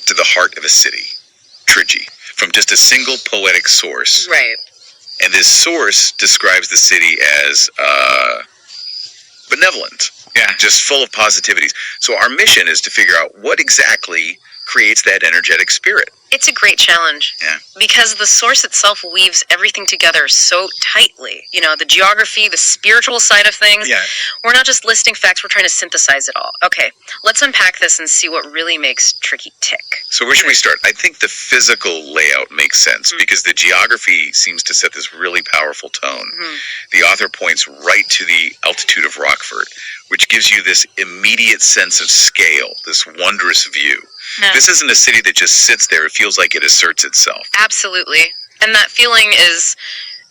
to the heart of a city, Trichy, from just a single poetic source. Right. And this source describes the city as benevolent. Yeah. Just full of positivities. So our mission is to figure out what exactly creates that energetic spirit. It's a great challenge. Yeah. Because the source itself weaves everything together so tightly. You know, the geography, the spiritual side of things. Yeah. We're not just listing facts, we're trying to synthesize it all. Okay, let's unpack this and see what really makes Trichy tick. So where should we start? I think the physical layout makes sense because the geography seems to set this really powerful tone. The author points right to the altitude of Rockford, which gives you this immediate sense of scale, this wondrous view. Yeah. This isn't a city that just sits there. It feels like it asserts itself. Absolutely. And that feeling is,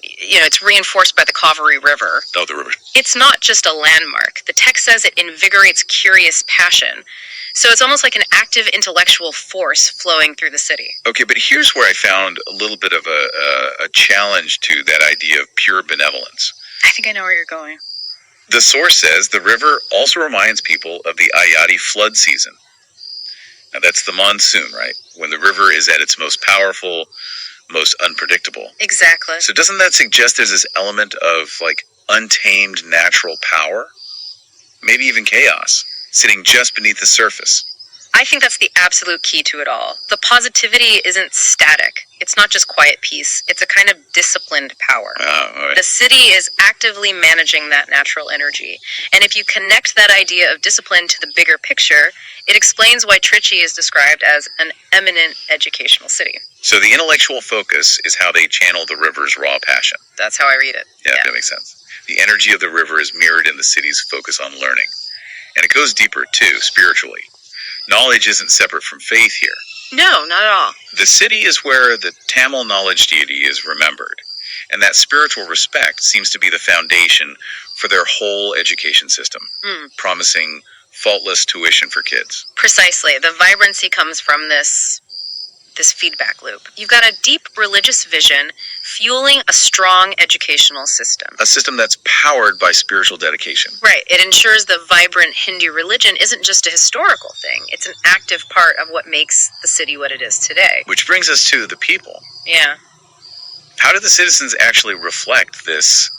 you know, it's reinforced by the Calvary River. Oh, the river. It's not just a landmark. The text says it invigorates curious passion. So it's almost like an active intellectual force flowing through the city. Okay, but here's where I found a little bit of a challenge to that idea of pure benevolence. I think I know where you're going. The source says the river also reminds people of the Ayati flood season. Now that's the monsoon, right? When the river is at its most powerful, most unpredictable. Exactly. So doesn't that suggest there's this element of like untamed natural power? Maybe even chaos, sitting just beneath the surface. I think that's the absolute key to it all. The positivity isn't static. It's not just quiet peace. It's a kind of disciplined power. All right. The city is actively managing that natural energy. And if you connect that idea of discipline to the bigger picture, it explains why Trichy is described as an eminent educational city. So the intellectual focus is how they channel the river's raw passion. That's how I read it. Yeah, that makes sense. The energy of the river is mirrored in the city's focus on learning. And it goes deeper, too, spiritually. Knowledge isn't separate from faith here. No, not at all. The city is where the Tamil knowledge deity is remembered, and that spiritual respect seems to be the foundation for their whole education system, promising faultless tuition for kids. Precisely. The vibrancy comes from this feedback loop. You've got a deep religious vision fueling a strong educational system. A system that's powered by spiritual dedication. Right. It ensures the vibrant Hindu religion isn't just a historical thing. It's an active part of what makes the city what it is today. Which brings us to the people. Yeah. How do the citizens actually reflect this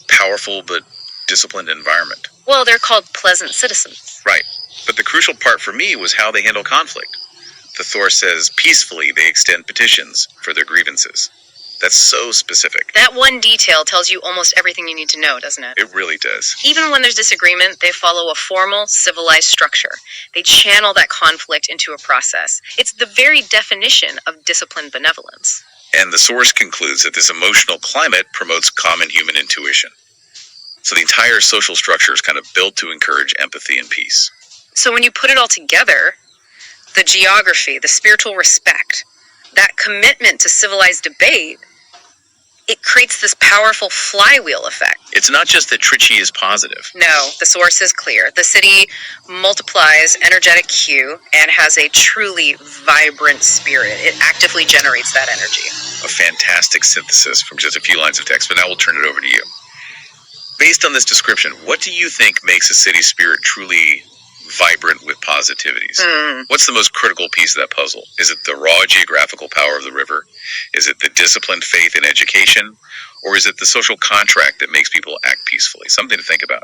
powerful but disciplined environment? Well, they're called pleasant citizens. Right. But the crucial part for me was how they handle conflict. The Thor says peacefully they extend petitions for their grievances. That's so specific. That one detail tells you almost everything you need to know, doesn't it? It really does. Even when there's disagreement, they follow a formal, civilized structure. They channel that conflict into a process. It's the very definition of disciplined benevolence. And the source concludes that this emotional climate promotes common human intuition. So the entire social structure is kind of built to encourage empathy and peace. So when you put it all together, the geography, the spiritual respect, that commitment to civilized debate, it creates this powerful flywheel effect. It's not just that Trichy is positive. No, the source is clear. The city multiplies energetic Q and has a truly vibrant spirit. It actively generates that energy. A fantastic synthesis from just a few lines of text, but now we'll turn it over to you. Based on this description, what do you think makes a city spirit truly vibrant with positivities? What's the most critical piece of that puzzle? Is it the raw geographical power of the river? Is it the disciplined faith in education? Or is it the social contract that makes people act peacefully? Something to think about.